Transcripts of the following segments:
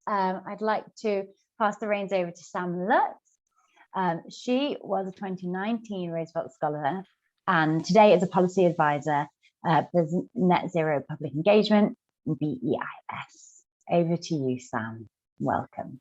I'd like to pass the reins over to Sam Lutz. She was a 2019 Roosevelt Scholar and today is a policy advisor for Net Zero Public Engagement, BEIS. Over to you, Sam. Welcome.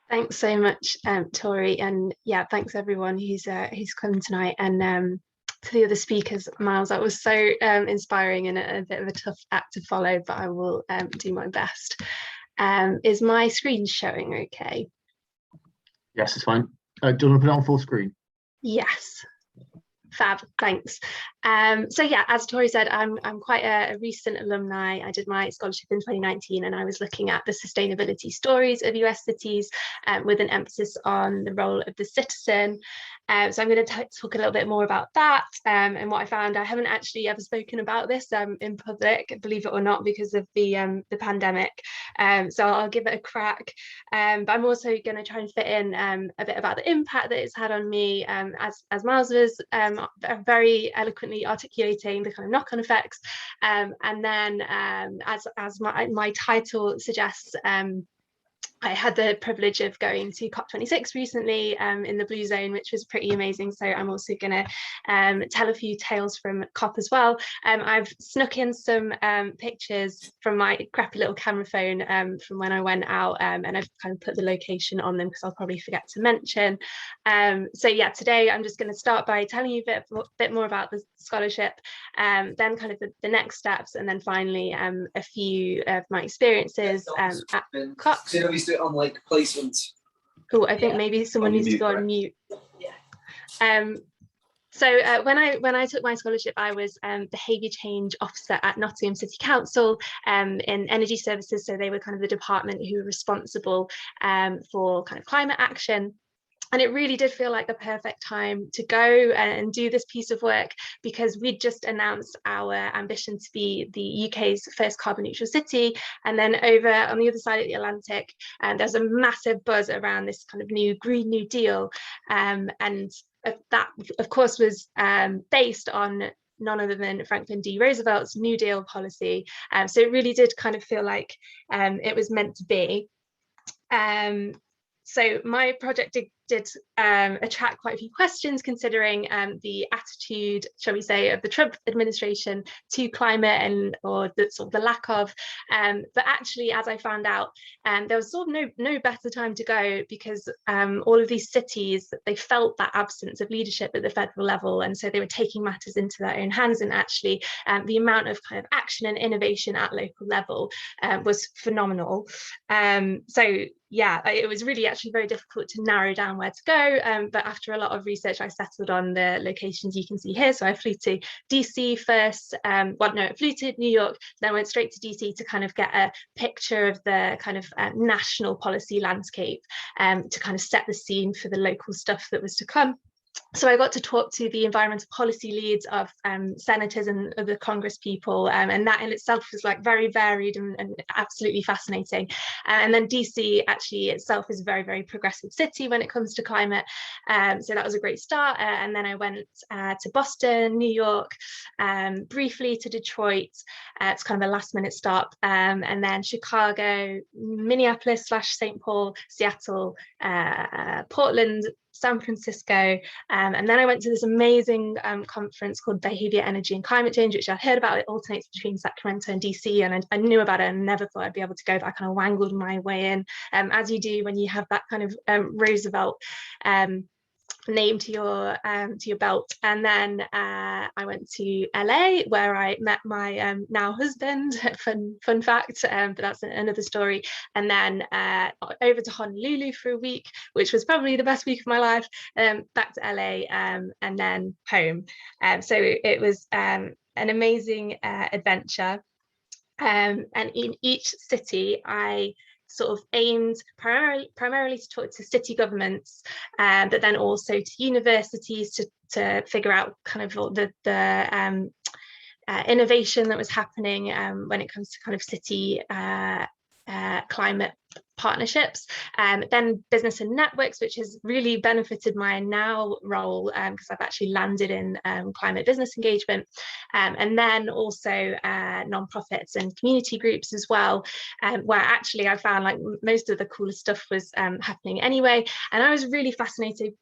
Thanks so much, Tori, and yeah, thanks everyone who's come tonight, and to the other speakers. Miles, that was so inspiring and a bit of a tough act to follow, but I will do my best. Is my screen showing okay? Yes, it's fine. Do you want to put it on full screen? Yes. Fab, thanks. So yeah, as Tori said, I'm quite a recent alumni. I did my scholarship in 2019 and I was looking at the sustainability stories of US cities with an emphasis on the role of the citizen. So I'm going to talk a little bit more about that and what I found. I haven't actually ever spoken about this in public, believe it or not, because of the pandemic. So I'll give it a crack. But I'm also going to try and fit in a bit about the impact that it's had on me, as Miles was very eloquently articulating the kind of knock-on effects. And then as my title suggests, I had the privilege of going to COP26 recently in the Blue Zone, which was pretty amazing. So I'm also going to tell a few tales from COP as well. I've snuck in some pictures from my crappy little camera phone from when I went out, and I've kind of put the location on them because I'll probably forget to mention. So yeah, today I'm just going to start by telling you a bit more about the scholarship, then kind of the next steps, and then finally a few of my experiences at COP. It on like placements. Cool. I think maybe someone needs to go on mute. Yeah. So when I took my scholarship, I was behaviour change officer at Nottingham City Council in energy services. So they were kind of the department who were responsible for kind of climate action. And it really did feel like the perfect time to go and do this piece of work because we'd just announced our ambition to be the UK's first carbon neutral city. And then over on the other side of the Atlantic, there's a massive buzz around this kind of new Green New Deal. And that, of course, was based on none other than Franklin D. Roosevelt's New Deal policy. So it really did kind of feel like it was meant to be. So my project did attract quite a few questions considering the attitude, shall we say, of the Trump administration to climate and or the sort of the lack of. But actually, as I found out, there was sort of no better time to go because all of these cities, they felt that absence of leadership at the federal level, and so they were taking matters into their own hands. And actually, the amount of kind of action and innovation at local level was phenomenal. So yeah, it was really actually very difficult to narrow down where to go, but after a lot of research I settled on the locations you can see here. So I flew to DC first, I flew to New York, then went straight to DC to kind of get a picture of the kind of national policy landscape to kind of set the scene for the local stuff that was to come. So I got to talk to the environmental policy leads of senators and other Congress people, and that in itself was like very varied and absolutely fascinating. And then DC actually itself is a very, very progressive city when it comes to climate. So that was a great start. And then I went to Boston, New York, briefly to Detroit. It's kind of a last minute stop. And then Chicago, Minneapolis / St. Paul, Seattle, Portland, San Francisco, and then I went to this amazing conference called Behavior, Energy and Climate Change, which I heard about. It alternates between Sacramento and DC, and I knew about it and never thought I'd be able to go, but I kind of wangled my way in, as you do when you have that kind of Roosevelt name to your belt. And then I went to LA where I met my now husband, fun fact, but that's another story. And then over to Honolulu for a week, which was probably the best week of my life, back to LA, and then home. So it was an amazing adventure, and in each city I sort of aimed primarily to talk to city governments, but then also to universities to figure out kind of the innovation that was happening when it comes to kind of city climate partnerships, then business and networks, which has really benefited my now role because I've actually landed in climate business engagement, and then also nonprofits and community groups as well, where actually I found like most of the coolest stuff was happening anyway. And I was really fascinated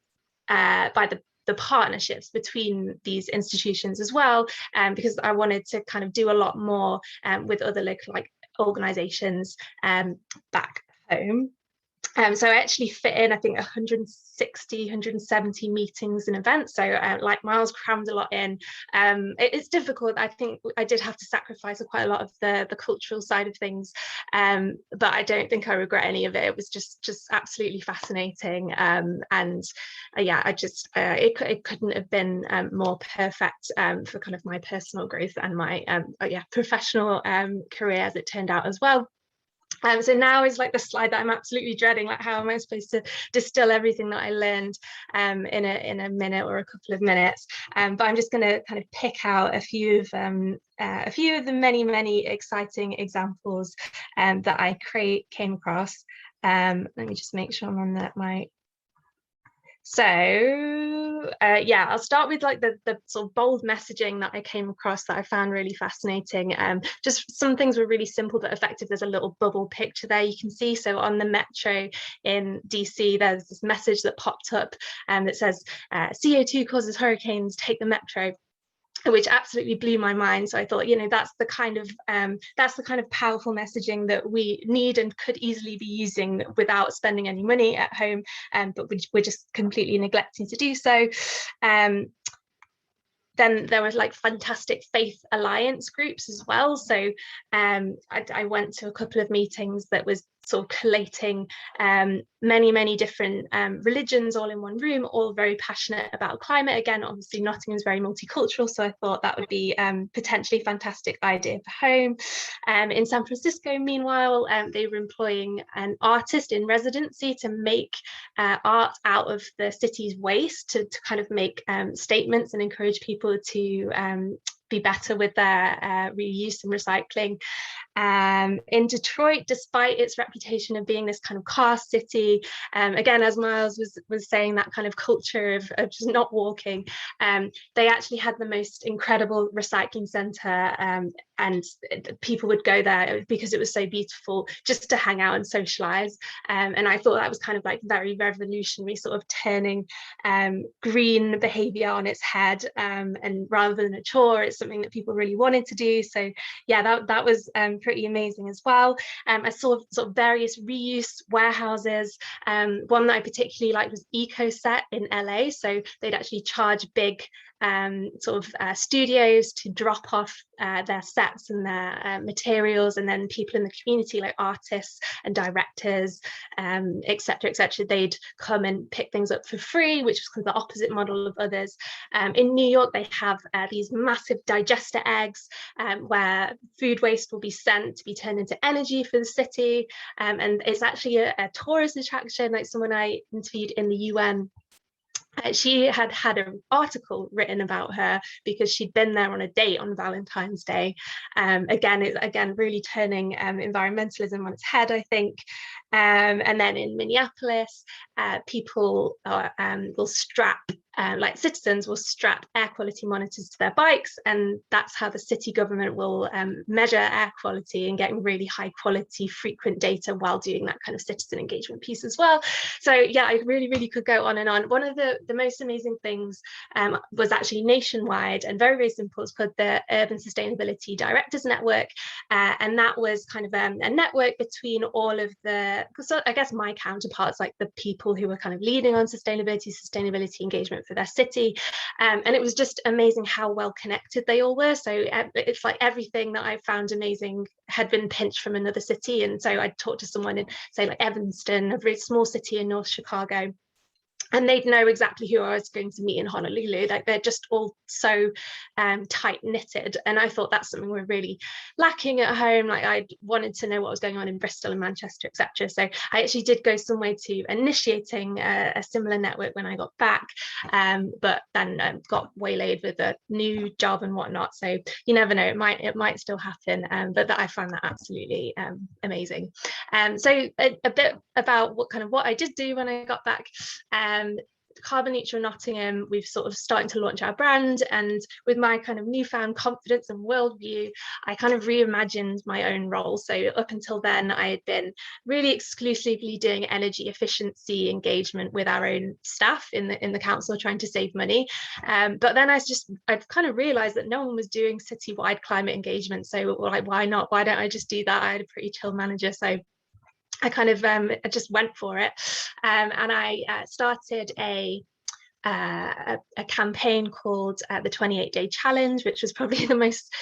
by the partnerships between these institutions as well, because I wanted to kind of do a lot more with other local organizations back home. So I actually fit in, I think, 160, 170 meetings and events. So like Miles crammed a lot in. It's difficult. I think I did have to sacrifice quite a lot of the cultural side of things, but I don't think I regret any of it. It was just absolutely fascinating. And yeah, I just, it couldn't have been more perfect for kind of my personal growth and my professional career, as it turned out as well. So now is like the slide that I'm absolutely dreading, like how am I supposed to distill everything that I learned in a minute or a couple of minutes, but I'm just going to kind of pick out a few of the many exciting examples that I came across. Let me just make sure I'm on my. So yeah, I'll start with like the sort of bold messaging that I came across that I found really fascinating. Just some things were really simple but effective. There's a little bubble picture there you can see. So on the metro in DC, there's this message that popped up that says CO2 causes hurricanes, take the metro, which absolutely blew my mind. So I thought, you know, that's the kind of powerful messaging that we need and could easily be using without spending any money at home, but we're just completely neglecting to do so. Then there was like fantastic faith alliance groups as well. So I went to a couple of meetings that was sort of collating many different religions all in one room, all very passionate about climate. Again, obviously Nottingham is very multicultural, so I thought that would be potentially a fantastic idea for home. In San Francisco, meanwhile, they were employing an artist in residency to make art out of the city's waste, to kind of make statements and encourage people to be better with their reuse and recycling. In Detroit, despite its reputation of being this kind of car city, again, as Miles was saying, that kind of culture of just not walking, they actually had the most incredible recycling center, and people would go there because it was so beautiful just to hang out and socialize. And I thought that was kind of like very revolutionary, sort of turning green behavior on its head, and rather than a chore, it's something that people really wanted to do. So yeah, that was pretty amazing as well. I saw sort of various reuse warehouses. One that I particularly liked was EcoSet in LA. So they'd actually charge big studios to drop off their sets and their materials, and then people in the community, like artists and directors, etc., they'd come and pick things up for free, which was kind of the opposite model of others. In New York, they have these massive digester eggs where food waste will be sent to be turned into energy for the city, and it's actually a tourist attraction. Like someone I interviewed in the UN, she had an article written about her because she'd been there on a date on Valentine's Day. Again, really turning environmentalism on its head, I think. And then in Minneapolis, people will strap, like citizens will strap air quality monitors to their bikes, and that's how the city government will measure air quality and getting really high quality frequent data while doing that kind of citizen engagement piece as well. So yeah, I really could go on and on. One of the most amazing things was actually nationwide and very simple. It's called the Urban Sustainability Directors Network, and that was kind of a network between all of the, so I guess my counterparts, like the people who were kind of leading on sustainability engagement for their city, and it was just amazing how well connected they all were. So it's like everything that I found amazing had been pinched from another city. And so I'd talk to someone in, say, like Evanston, a very small city in North Chicago, and they'd know exactly who I was going to meet in Honolulu. Like, they're just all so tight knitted, and I thought that's something we're really lacking at home. Like, I wanted to know what was going on in Bristol and Manchester, etc. So I actually did go some way to initiating a similar network when I got back, but then got waylaid with a new job and whatnot. So you never know, it might still happen, but I found that absolutely amazing. So a bit about what I did do when I got back. Carbon Neutral Nottingham, we've sort of starting to launch our brand, and with my kind of newfound confidence and worldview, I kind of reimagined my own role. So up until then, I had been really exclusively doing energy efficiency engagement with our own staff in the council, trying to save money. But then I've kind of realized that no one was doing citywide climate engagement. So like, why not? Why don't I just do that? I had a pretty chill manager, so I kind of I just went for it, and I started a campaign called the 28-Day Challenge, which was probably the most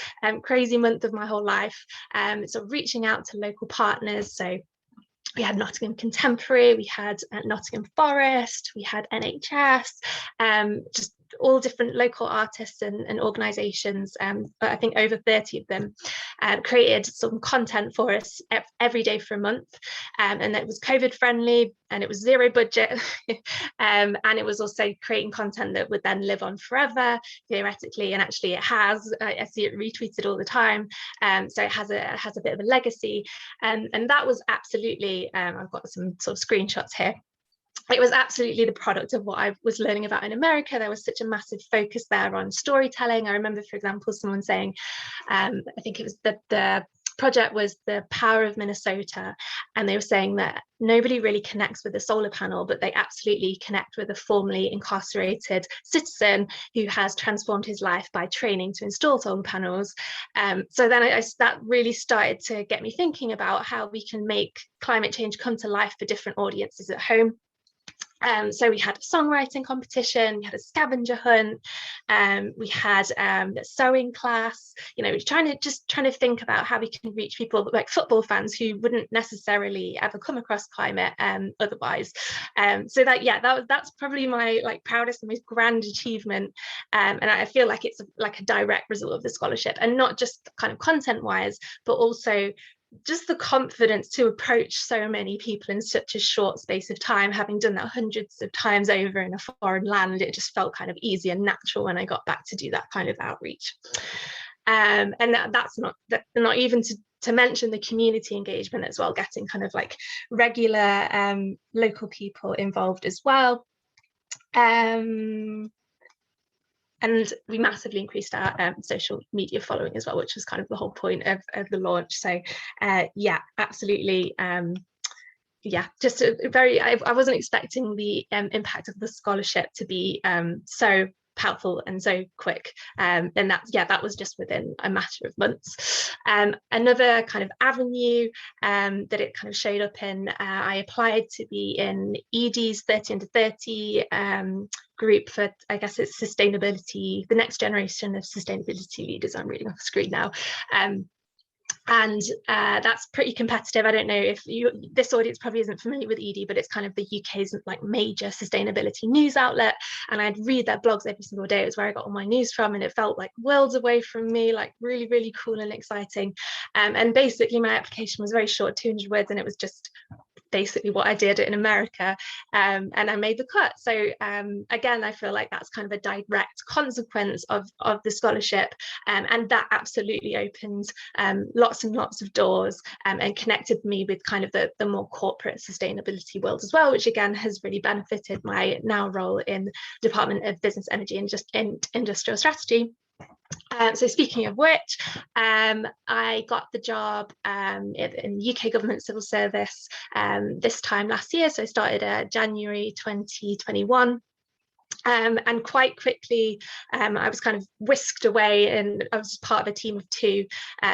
crazy month of my whole life. So reaching out to local partners. So we had Nottingham Contemporary, we had Nottingham Forest, we had NHS, just all different local artists and organisations, but I think over 30 of them created some content for us every day for a month, and it was COVID friendly, and it was zero budget, and it was also creating content that would then live on forever, theoretically, and actually it has. I see it retweeted all the time, so it has a bit of a legacy, and that was absolutely, I've got some sort of screenshots here. It was absolutely the product of what I was learning about in America. There was such a massive focus there on storytelling. I remember, for example, someone saying, I think it was the project was The Power of Minnesota, and they were saying that nobody really connects with a solar panel, but they absolutely connect with a formerly incarcerated citizen who has transformed his life by training to install solar panels. So then that really started to get me thinking about how we can make climate change come to life for different audiences at home. So we had a songwriting competition, we had a scavenger hunt, we had a sewing class, trying to think about how we can reach people like football fans who wouldn't necessarily ever come across climate otherwise. So that's probably my proudest and most grand achievement, and I feel like it's like a direct result of the scholarship, and not just kind of content wise, but also just the confidence to approach so many people in such a short space of time. Having done that hundreds of times over in a foreign land, it just felt kind of easy and natural when I got back to do that kind of outreach. And that's not even to mention the community engagement as well, getting kind of like regular local people involved as well. And we massively increased our social media following as well, which was kind of the whole point of the launch. So yeah, absolutely. Just I wasn't expecting the impact of the scholarship to be so powerful and so quick, and that was just within a matter of months. Another kind of avenue that it kind of showed up in, I applied to be in ED's 30 under 30 group for, I guess it's sustainability, the next generation of sustainability leaders. I'm reading off the screen now. And that's pretty competitive. I don't know if this audience probably isn't familiar with ED, but it's kind of the UK's like major sustainability news outlet, and I'd read their blogs every single day. It was where I got all my news from, and it felt like worlds away from me, like really, really cool and exciting. And basically my application was very short, 200 words, and it was just basically what I did in America, and I made the cut. So again, I feel like that's kind of a direct consequence of the scholarship, and that absolutely opened lots and lots of doors, and connected me with kind of the more corporate sustainability world as well, which again has really benefited my now role in the Department of Business, Energy and Industrial Strategy. So speaking of which, I got the job in UK government civil service this time last year. So I started January 2021. And quite quickly, I was kind of whisked away, and I was part of a team of two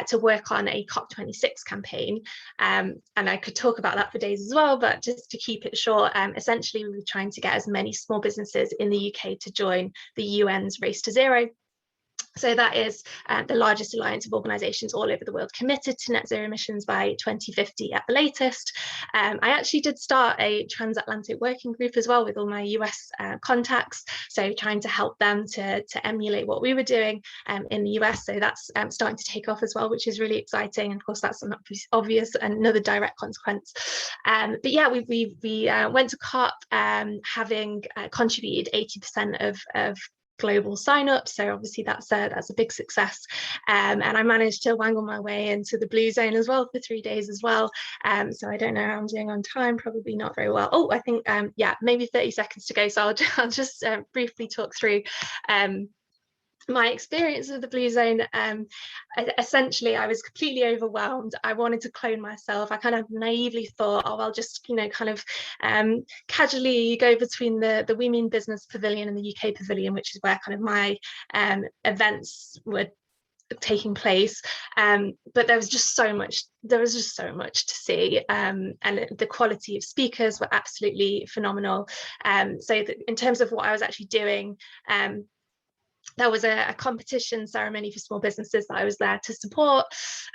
to work on a COP26 campaign. And I could talk about that for days as well, but just to keep it short, essentially we were trying to get as many small businesses in the UK to join the UN's Race to Zero. So that is the largest alliance of organisations all over the world committed to net zero emissions by 2050 at the latest. I actually did start a transatlantic working group as well with all my US contacts, so trying to help them to emulate what we were doing in the US. So that's starting to take off as well, which is really exciting. And of course, that's an obvious another direct consequence. But yeah, we went to COP having contributed 80% of global sign-ups, so obviously that's a big success, and I managed to wangle my way into the blue zone as well for 3 days as well. So I don't know how I'm doing on time, probably not very well. Oh, I think yeah, maybe 30 seconds to go, so I'll just briefly talk through my experience of the blue zone. Essentially, I was completely overwhelmed. I wanted to clone myself. I kind of naively thought, oh, I'll just, kind of casually go between the We Mean Business Pavilion and the UK Pavilion, which is where kind of my events were taking place. But there was just so much to see, and the quality of speakers were absolutely phenomenal. So in terms of what I was actually doing, there was a competition ceremony for small businesses that I was there to support.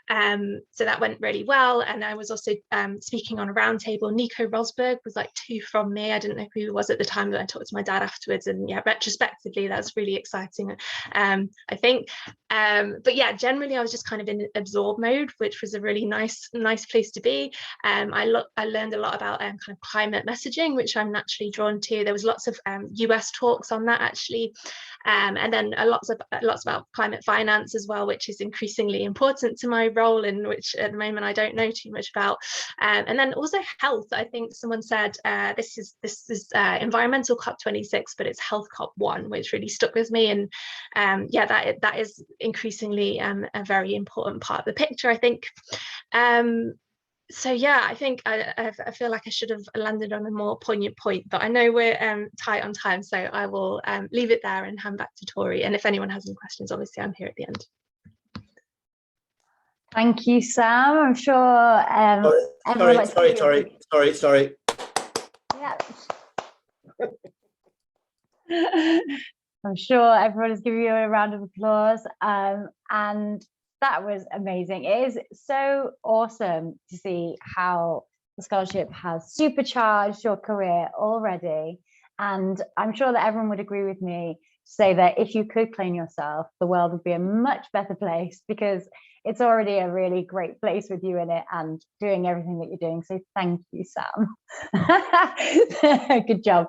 So that went really well. And I was also speaking on a roundtable. Nico Rosberg was like 2 from me. I didn't know who he was at the time, but I talked to my dad afterwards. And yeah, retrospectively, that's really exciting, I think. But yeah, generally, I was just kind of in absorb mode, which was a really nice place to be. I learned a lot about kind of climate messaging, which I'm naturally drawn to. There was lots of US talks on that, actually. And then lots about climate finance as well, which is increasingly important to my role, and which at the moment I don't know too much about. And then also health. I think someone said this is environmental COP26, but it's health COP1, which really stuck with me. And yeah, that is increasingly a very important part of the picture, I think. So yeah, I think I feel like I should have landed on a more poignant point, but I know we're tight on time, so I will leave it there and hand back to Tori. And if anyone has any questions, obviously I'm here at the end. Thank you, Sam. I'm sure Sorry. Yeah. I'm sure everyone is giving you a round of applause. And that was amazing. It is so awesome to see how the scholarship has supercharged your career already. And I'm sure that everyone would agree with me to say that if you could clone yourself, the world would be a much better place, because it's already a really great place with you in it and doing everything that you're doing. So thank you, Sam. Good job.